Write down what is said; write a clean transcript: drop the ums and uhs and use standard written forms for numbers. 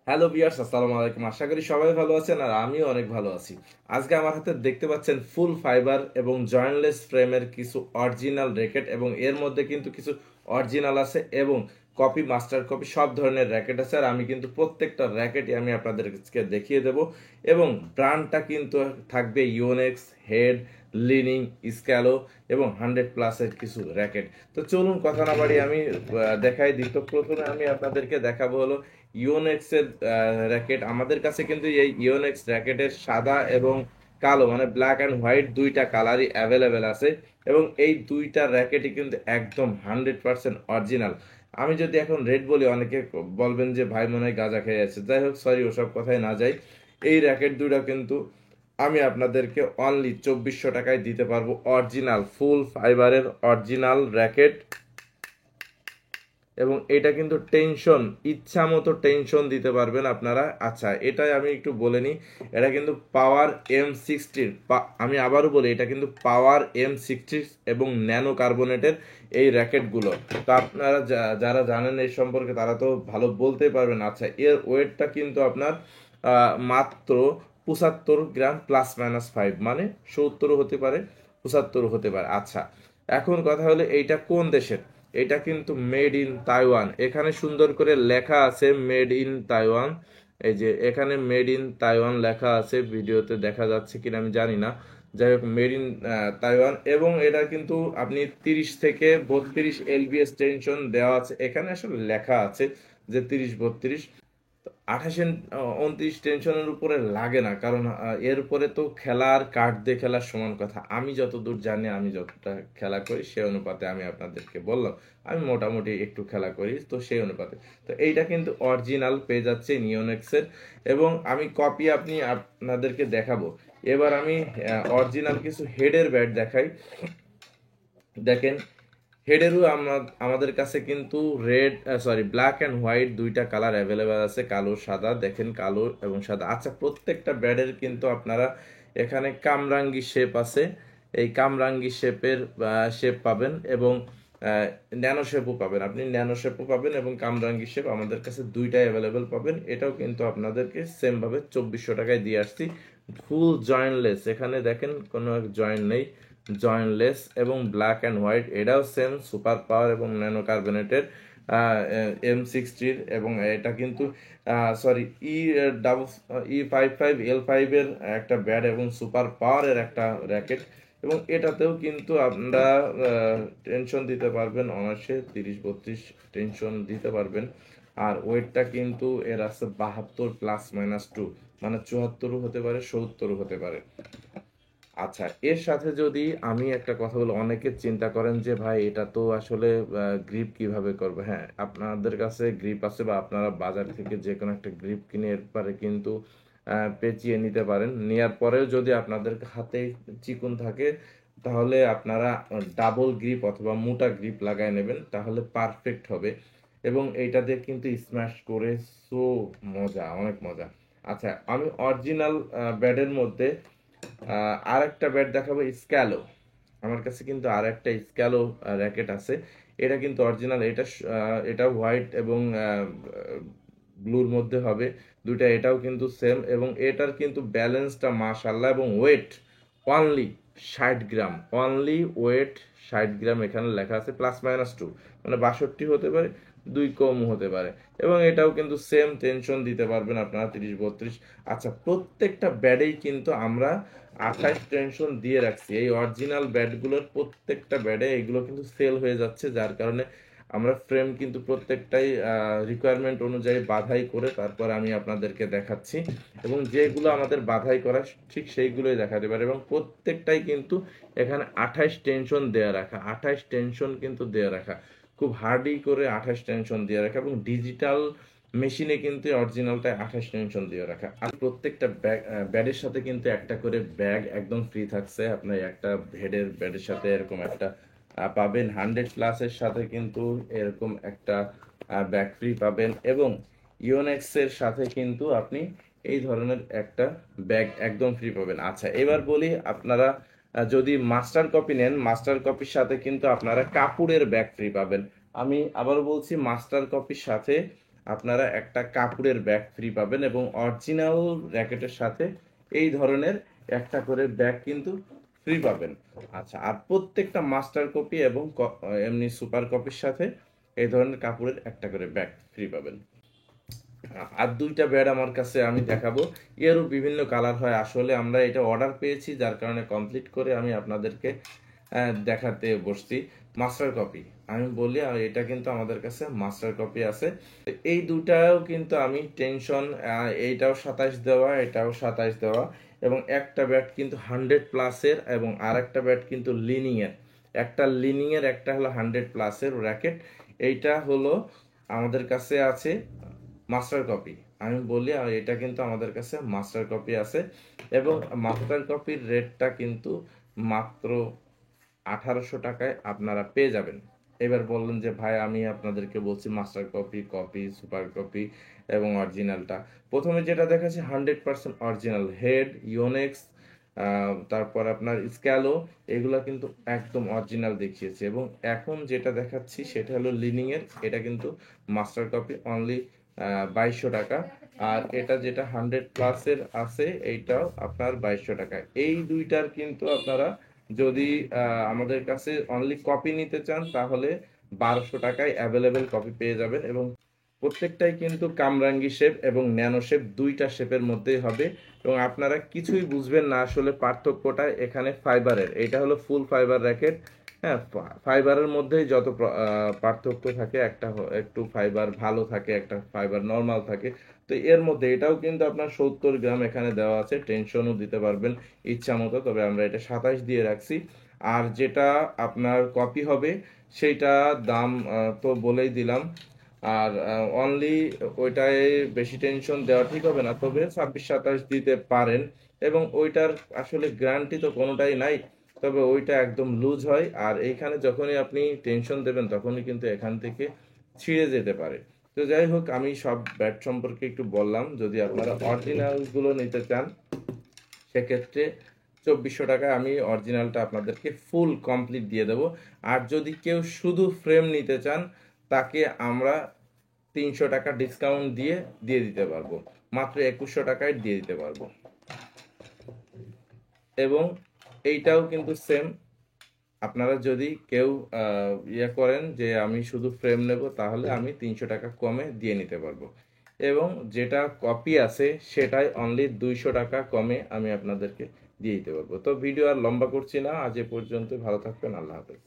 Hello viewers, আসসালামু আলাইকুম। আশা করি সবাই ভালো আছেন আর আমিও অনেক ভালো আছি। আজকে আমার হাতে দেখতে পাচ্ছেন ফুল ফাইবার এবং জয়েন্টলেস ফ্রেমের কিছু অরিজিনাল র্যাকেট, এবং এর মধ্যে কিন্তু কিছু অরিজিনাল আছে এবং কপি, মাস্টার কপি সব ধরনের র্যাকেট আছে। আর আমি কিন্তু প্রত্যেকটা র্যাকেটই আমি আপনাদেরকে দেখিয়ে দেব, এবং ব্র্যান্ডটা কিন্তু থাকবে ইউনেক্স, হেড, লিনিং, স্ক্যালো এবং 100+ কিছু র্যাকেট। তো চলুন কথা না বাড়ি আমি দেখাই দিই। তো প্রথমে আমি আপনাদেরকে দেখাবো হলো ইওনেক্স এর র্যাকেট। আমাদের কাছে কিন্তু এই ইওনেক্স র্যাকেটের সাদা এবং কালো মানে ব্ল্যাক অ্যান্ড হোয়াইট দুইটা কালারই অ্যাভেলেবেল আছে, এবং এই দুইটা র্যাকেটই কিন্তু একদম 100% অরিজিনাল। আমি যদি এখন রেট বলি অনেকে বলবেন যে ভাই মনে হয় গাঁজা খেয়ে আছে। যাই হোক, সরি, ওসব কথায় না যাই। এই র্যাকেট দুটো কিন্তু আমি আপনাদেরকে অনলি 2400 টাকায় দিতে পারবো। অরিজিনাল ফুল ফাইবারের অরিজিনাল র্যাকেট, এবং এটা কিন্তু টেনশন ইচ্ছা মতো টেনশন দিতে পারবেন আপনারা। আচ্ছা, এটাই আমি একটু বলে নিই। এটা কিন্তু পাওয়ার M60, আমি আবারও বলি, এটা কিন্তু পাওয়ার M60 এবং ন্যানো কার্বনেটের এই র্যাকেটগুলো। তো আপনারা যারা জানেন এই সম্পর্কে তারা তো ভালো বলতেই পারবেন। আচ্ছা, এর ওয়েটটা কিন্তু আপনার মাত্র 75 গ্রাম, +-5, মানে 70 হতে পারে, 75 হতে পারে। আচ্ছা, এখন কথা হলো এইটা কোন দেশের। এটা কিন্তু মেড ইন তাইওয়ান। এখানে সুন্দর করে লেখা আছে মেড ইন তাইওয়ান। এই যে এখানে মেড ইন তাইওয়ান লেখা আছে, ভিডিওতে দেখা যাচ্ছে কিনা আমি জানি না। যাই হোক, মেড ইন তাইওয়ান, এবং এটা কিন্তু আপনি 30 থেকে 32 LBS টেনশন দেওয়া আছে। এখানে আসলে লেখা আছে যে 30-32, 28-29 টেনশনের উপরে লাগে না, কারণ এর উপরে তো খেলার কার্ড দিয়ে খেলার সমান কথা। আমি যতদূর জানি, আমি যতটা খেলা করি সেই অনুপাতে আমি আপনাদেরকে বললাম। আমি মোটামুটি একটু খেলা করি, তো সেই অনুপাতে। তো এইটা কিন্তু অরিজিনাল পেয়ে যাচ্ছে নিওনেক্সের, এবং আমি কপি আপনাদেরকে দেখাবো। এবার আমি অরিজিনাল কিছু হেডের ব্যাট দেখাই। দেখেন, হেডেরও আমাদের কাছে কিন্তু red, sorry, black and white দুইটা কালার অ্যাভেলেবেল আছে, কালো সাদা। দেখেন, কালো এবং সাদা। আচ্ছা, প্রত্যেকটা ব্যাডের কিন্তু আপনারা এখানে কামরাঙ্গি শেপ আছে। এই কামরাঙ্গি শেপের শেপ পাবেন, এবং ন্যানো শেপও পাবেন। আপনি ন্যানো শেপও পাবেন এবং কামরাঙ্গি শেপ আমাদের কাছে দুইটাই অ্যাভেলেবেল পাবেন। এটাও কিন্তু আপনাদেরকে সেমভাবে 2400 টাকায় দিয়ে আসছি। ফুল জয়েন্টলেস, এখানে দেখেন কোনো জয়েন্ট নেই, জয়েন্টলেস এবং ব্ল্যাক অ্যান্ড হোয়াইট। এটাও সেম সুপার পাওয়ার এবং ন্যানো কার্বনেটের M60, এবং এটা কিন্তু সরি, ডাবল E55 L5 এর একটা ব্যাট এবং সুপার পাওয়ারের একটা র্যাকেট, এবং এটাতেও কিন্তু আপনারা টেনশন দিতে পারবেন অনায়াসে, 30-32 টেনশন দিতে পারবেন। আর ওয়েটটা কিন্তু এর আছে 72 +-2, মানে 74 হতে পারে, 70 হতে পারে। আচ্ছা, এর সাথে যদি আমি একটা কথা বলি, অনেকে চিন্তা করেন যে ভাই এটা তো আসলে গ্রিপ কিভাবে করবে। হ্যাঁ, আপনাদের কাছে গ্রিপ আছে, বা আপনারা বাজার থেকে যে কোনো একটা গ্রিপ কিনে এরপরে কিন্তু পেঁচিয়ে নিতে পারেন। নেয়ার পরেও যদি আপনাদের হাতে চিকুন থাকে, তাহলে আপনারা ডাবল গ্রিপ অথবা মোটা গ্রিপ লাগায় নেবেন, তাহলে পারফেক্ট হবে। এবং এইটা দিয়ে কিন্তু স্ম্যাশ করে সো মজা, অনেক মজা। আচ্ছা, আমি অরিজিনাল ব্যাডের মধ্যে আর একটা ব্যাট দেখাবো, স্ক্যালো। আমার কাছে কিন্তু আর একটা স্ক্যালো র্যাকেট আছে। এটা কিন্তু অরিজিনাল। এটা হোয়াইট এবং ব্লুর মধ্যে হবে দুইটা। এটাও কিন্তু সেম, এবং এটার কিন্তু ব্যালেন্সটা মাশাল্লাহ, এবং ওয়েট অনলি 60 গ্রাম। অনলি ওয়েট 60 গ্রাম, এখানে লেখা আছে +-2, মানে 62 হতে পারে, 2 কম হতে পারে। এবং এটাও কিন্তু সেম টেনশন দিতে পারবেন আপনারা, 30-32। আচ্ছা, প্রত্যেকটা ব্যাডেই কিন্তু আমরা 28 টেনশন দিয়ে রাখছি। এই অরিজিনাল ব্যাডগুলোর প্রত্যেকটা ব্যাডে এগুলো কিন্তু সেল হয়ে যাচ্ছে, যার কারণে আমরা ফ্রেম কিন্তু প্রত্যেকটাই রিকোয়ারমেন্ট অনুযায়ী বাধাই করে তারপর আমি আপনাদেরকে দেখাচ্ছি, এবং যেগুলো আমাদের বাধাই করা ঠিক সেইগুলোই দেখাতে পারে। এবং প্রত্যেকটাই কিন্তু এখানে 28 টেনশন দেওয়া রাখা, 28 টেনশন কিন্তু দেওয়া রাখা, খুব হার্ডি করে 28 টেনশন দিয়ে রাখা, এবং ডিজিটাল মেশিনে কিন্তু অরিজিনালটা 28 টেনশন দিয়ে রাখা। আর প্রত্যেকটা ব্যাডের সাথে কিন্তু একটা করে ব্যাগ একদম ফ্রি থাকছে। আপনার একটা হেডের ব্যাডের সাথে এরকম একটা পাবেন, 100+ এর সাথে কিন্তু এরকম একটা ব্যাগ ফ্রি পাবেন, এবং ইওনেক্স এর সাথে কিন্তু আপনি এই ধরনের একটা ব্যাগ একদম ফ্রি পাবেন। আচ্ছা, এবার বলি, আপনারা যদি মাস্টার কপি নেন, মাস্টার কপির সাথে কিন্তু আপনারা কাপড়ের ব্যাগ ফ্রি পাবেন। আমি আবারও বলছি, মাস্টার কপির সাথে আপনারা একটা কাপড়ের ব্যাগ ফ্রি পাবেন এবং অরিজিনাল র্যাকেটের সাথে এই ধরনের একটা করে ব্যাগ কিন্তু ফ্রি পাবেন। আচ্ছা, আর প্রত্যেকটা মাস্টার কপি এবং এমনি সুপার কপির সাথে এই ধরনের কাপড়ের একটা করে ব্যাগ ফ্রি পাবেন। আর দুইটা ব্যাড আমার কাছে আমি দেখাবো, এরও বিভিন্ন কালার হয়। আসলে আমরা এটা অর্ডার পেয়েছি, যার কারণে কমপ্লিট করে আমি আপনাদেরকে দেখাতে বসছি। মাস্টার কপি আমি বলি, আর এটা কিন্তু আমাদের কাছে মাস্টার কপি আছে। এই দুটাও কিন্তু আমি টেনশন, এইটাও 27 দেওয়া, এটাও 27 দেওয়া, এবং একটা ব্যাট কিন্তু 100+এর এবং আর একটা ব্যাট কিন্তু লিনিংয়ের। একটা লিনিংয়ের, একটা হলো 100+এর র্যাকেট। এইটা হলো আমাদের কাছে আছে মাস্টার কপি আমি বলি, আর এটা কিন্তু আমাদের কাছে মাস্টার কপি আছে, এবং মাস্টার কপির রেটটা কিন্তু মাত্র 1800 টাকায় আপনারা পেয়ে যাবেন। এবার বললেন যে ভাই আমি আপনাদেরকে বলছি master copy, copy, super copy এবং অরিজিনালটা। প্রথমে যেটা দেখাচ্ছি 100% অরিজিনাল, হেড, ইওনেক্স, তারপর আপনার স্ক্যালো, এগুলা কিন্তু একদম অরিজিনাল দেখিয়েছে। এবং এখন যেটা দেখাচ্ছি সেটা হলো লিনিং এর, এটা কিন্তু মাস্টার কপি অনলি 2200 টাকা। আর এটা যেটা 100+এর আছে এইটাও আপনার 2200 টাকা। এই দুইটার কিন্তু আপনারা যদি আমাদের কাছে অনলি কপি নিতে চান তাহলে 1200 টাকায় অ্যাভেলেবেল কপি পেয়ে যাবেন। এবং প্রত্যেকটাই কিন্তু কামরাঙ্গি শেপ এবং ন্যানো শেপ, দুইটা শেপের মধ্যেই হবে। এবং আপনারা কিছুই বুঝবেন না আসলে পার্থক্যটা এখানে ফাইবারের, এটা হলো ফুল ফাইবার র্যাকেট। হ্যাঁ, ফাইবারের মধ্যেই যত পার্থক্য থাকে, একটা একটু ফাইবার ভালো থাকে, একটা ফাইবার নর্মাল থাকে। তো এর মধ্যে এটাও কিন্তু আপনার 70 গ্রাম এখানে দেওয়া আছে, টেনশনও দিতে পারবেন ইচ্ছা মতো, তবে আমরা এটা 27 দিয়ে রাখছি। আর যেটা আপনার কপি হবে সেইটা দাম তো বলেই দিলাম। আর অনলি ওইটায় বেশি টেনশন দেওয়া ঠিক হবে না, তবে 26-27 দিতে পারেন। এবং ওইটার আসলে গ্যারান্টি তো কোনোটাই নাই, তবে ওইটা একদম লুজ হয়। আর এইখানে যখনই আপনি টেনশন দেবেন তখনই কিন্তু এখান থেকে ছিঁড়ে যেতে পারে। তো যাই হোক, আমি সব ব্যাট সম্পর্কে একটু বললাম। যদি আপনারা অরিজিনালগুলো নিতে চান সেক্ষেত্রে 2400 টাকায় আমি অরিজিনালটা আপনাদেরকে ফুল কমপ্লিট দিয়ে দেবো। আর যদি কেউ শুধু ফ্রেম নিতে চান তাকে আমরা 300 টাকা ডিসকাউন্ট দিয়ে দিয়ে দিতে পারবো, মাত্র 2100 টাকায় দিয়ে দিতে পারবো। এবং এইটাও কিন্তু সেম, আপনারা যদি কেউ ইয়ে করেন যে আমি শুধু ফ্রেম নেব তাহলে আমি 300 টাকা কমে দিয়ে নিতে পারবো। এবং যেটা কপি আছে সেটাই অনলি 200 টাকা কমে আমি আপনাদেরকে দিয়ে দিতে পারবো। তো ভিডিও আর লম্বা করছি না, আজ এ পর্যন্ত। ভালো থাকবেন, আল্লাহ হাফেজ।